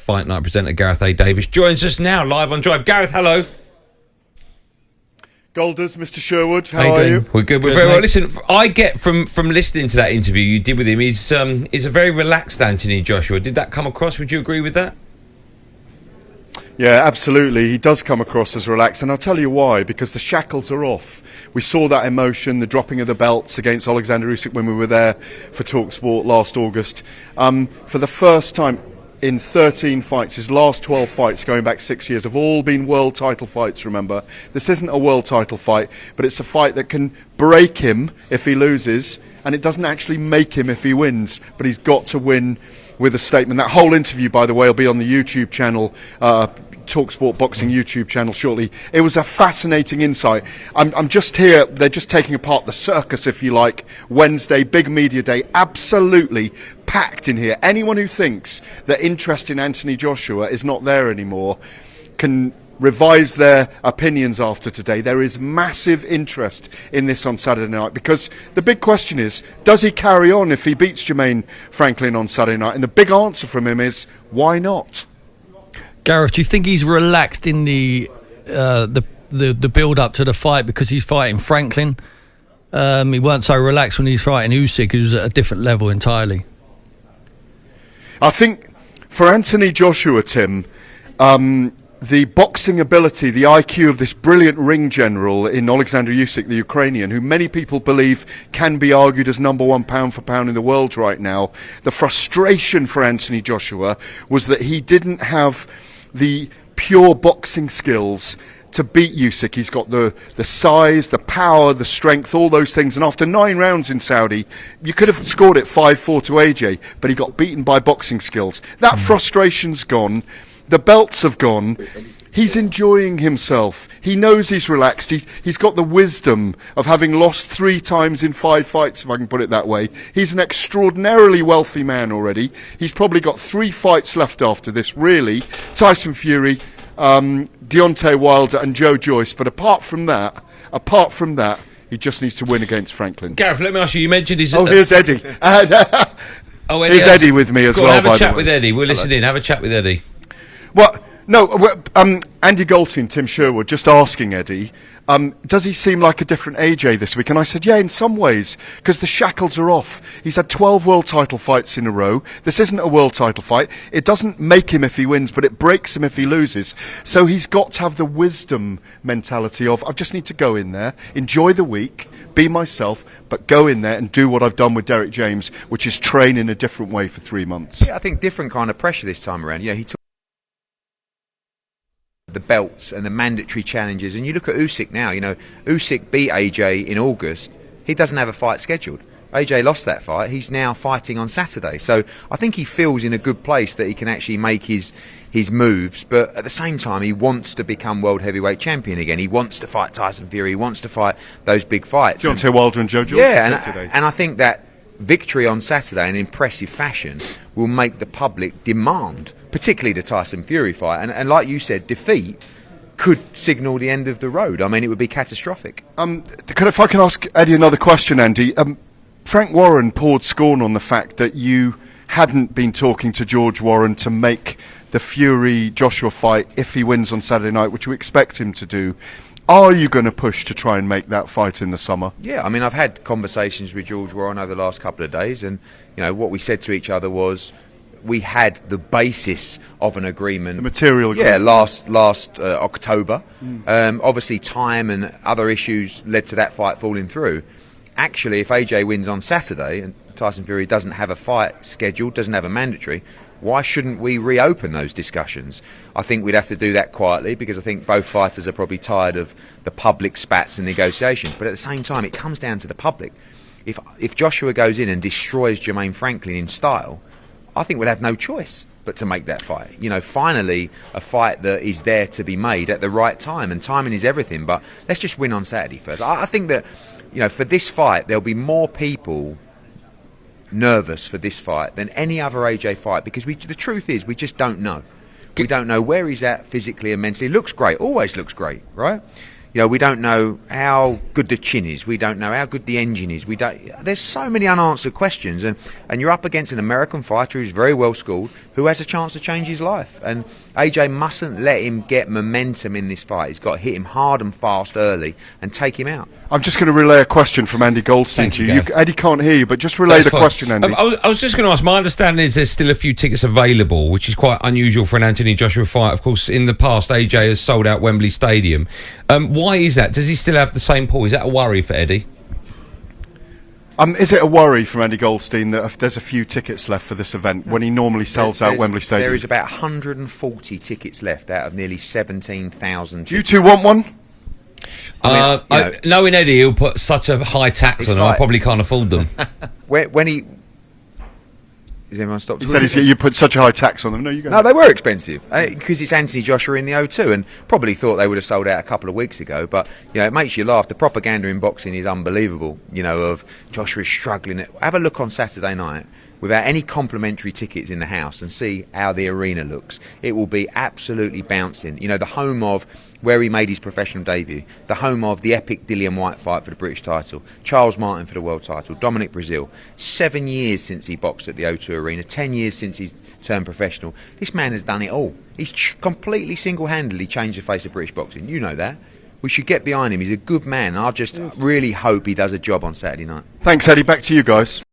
Fight Night presenter Gareth A. Davis joins us now live on Drive. Gareth, hello. Golders, Mr. Sherwood, how are you? We're good. We're very well. Listen, I get from listening to that interview you did with him, he's a very relaxed Anthony Joshua. Did that come across? Would you agree with that? Yeah, absolutely. He does come across as relaxed, and I'll tell you why. Because the shackles are off. We saw that emotion, the dropping of the belts against Alexander Usyk when we were there for talkSPORT last August. For the first time in 13 fights, his last 12 fights going back 6 years have all been world title fights, remember. This isn't a world title fight, but it's a fight that can break him if he loses, and it doesn't actually make him if he wins, but he's got to win with a statement. That whole interview, by the way, will be on the YouTube channel, talkSPORT Boxing YouTube channel shortly. It was a fascinating insight. I'm just here, they're just taking apart the circus, if you like. Wednesday, big media day, absolutely packed in here. Anyone who thinks that interest in Anthony Joshua is not there anymore can revise their opinions after today. There is massive interest in this on Saturday night, because the big question is, does he carry on if he beats Jermaine Franklin on Saturday night? And the big answer from him is, why not? Gareth, do you think he's relaxed in the build up to the fight because he's fighting Franklin? He weren't so relaxed when he's fighting Usyk, who's at a different level entirely. I think for Anthony Joshua, Tim, the boxing ability, the IQ of this brilliant ring general in Alexander Usyk, the Ukrainian, who many people believe can be argued as #1 pound for pound in the world right now, the frustration for Anthony Joshua was that he didn't have the pure boxing skills to beat Usyk. He's got the size, the power, the strength, all those things. And after 9 rounds in Saudi, you could have scored it 5-4 to AJ, but he got beaten by boxing skills. That frustration's gone. The belts have gone. He's enjoying himself. He knows he's relaxed. He's got the wisdom of having lost 3 times in 5 fights, if I can put it that way. He's an extraordinarily wealthy man already. He's probably got 3 fights left after this, really. Tyson Fury, Deontay Wilder and Joyce. But apart from that, he just needs to win against Franklin. Gareth, let me ask you, you mentioned his... Oh, here's Eddie. Oh, Eddie. Here's Eddie with me as well, Have by a chat the way. with Eddie. We'll listen in. Have a chat with Eddie. Well, no, Andy Galton, Tim Sherwood, just asking Eddie, does he seem like a different AJ this week? And I said, yeah, in some ways, because the shackles are off. He's had 12 world title fights in a row. This isn't a world title fight. It doesn't make him if he wins, but it breaks him if he loses. So he's got to have the wisdom mentality of, I just need to go in there, enjoy the week, be myself, but go in there and do what I've done with Derek James, which is train in a different way for 3 months. Yeah, I think different kind of pressure this time around. Yeah, he took the belts and the mandatory challenges, and you look at Usyk now. You know, Usyk beat AJ in August. He doesn't have a fight scheduled. AJ lost that fight. He's now fighting on Saturday. So I think he feels in a good place that he can actually make his moves, but at the same time he wants to become world heavyweight champion again. He wants to fight Tyson Fury. He wants to fight those big fights. Deontay Wilder and Joyce. Yeah, and I think that victory on Saturday in impressive fashion will make the public demand, particularly the Tyson Fury fight, and like you said, defeat could signal the end of the road. I mean, it would be catastrophic. If I can ask Eddie another question, Andy. Frank Warren poured scorn on the fact that you hadn't been talking to George Warren to make the Fury-Joshua fight if he wins on Saturday night, which we expect him to do. Are you going to push to try and make that fight in the summer? Yeah, I mean, I've had conversations with George Warren over the last couple of days, and you know what we said to each other was we had the basis of an agreement. The material agreement. Yeah, last October. Obviously, time and other issues led to that fight falling through. Actually, if AJ wins on Saturday and Tyson Fury doesn't have a fight scheduled, doesn't have a mandatory, why shouldn't we reopen those discussions? I think we'd have to do that quietly, because I think both fighters are probably tired of the public spats and negotiations. But at the same time, it comes down to the public. If Joshua goes in and destroys Jermaine Franklin in style, I think we'll have no choice but to make that fight. You know, finally, a fight that is there to be made at the right time, and timing is everything. But let's just win on Saturday first. I think that, you know, for this fight, there'll be more people nervous for this fight than any other AJ fight, because the truth is we just don't know. We don't know where he's at physically and mentally. Looks great, always looks great, right? You know, we don't know how good the chin is. We don't know how good the engine is. We don't. There's so many unanswered questions, and you're up against an American fighter who's very well schooled, who has a chance to change his life. And AJ mustn't let him get momentum in this fight. He's got to hit him hard and fast early and take him out. I'm just going to relay a question from Andy Goldstein to you. Eddie can't hear you, but just relay the question, Andy. I was just going to ask, my understanding is there's still a few tickets available, which is quite unusual for an Anthony Joshua fight. Of course, in the past, AJ has sold out Wembley Stadium. Why is that? Does he still have the same pool? Is that a worry for Eddie? Is it a worry from Andy Goldstein that if there's a few tickets left for this event when he normally sells out Wembley Stadium? There is about 140 tickets left out of nearly 17,000. Do you two want one? Knowing Eddie, he'll put such a high tax on them, I probably can't afford them. when he... Has everyone stopped? He said you put such a high tax on them. No, you go. No, they were expensive because it's Anthony Joshua in the O2, and probably thought they would have sold out a couple of weeks ago. But you know, it makes you laugh. The propaganda in boxing is unbelievable. You know, of Joshua struggling. Have a look on Saturday night without any complimentary tickets in the house and see how the arena looks. It will be absolutely bouncing. You know, the home of where he made his professional debut, the home of the epic Dillian White fight for the British title, Charles Martin for the world title, Dominic Brazil. 7 years since he boxed at the O2 Arena, 10 years since he turned professional. This man has done it all. He's completely single-handedly changed the face of British boxing. You know that. We should get behind him. He's a good man. I just really hope he does a job on Saturday night. Thanks, Eddie. Back to you guys.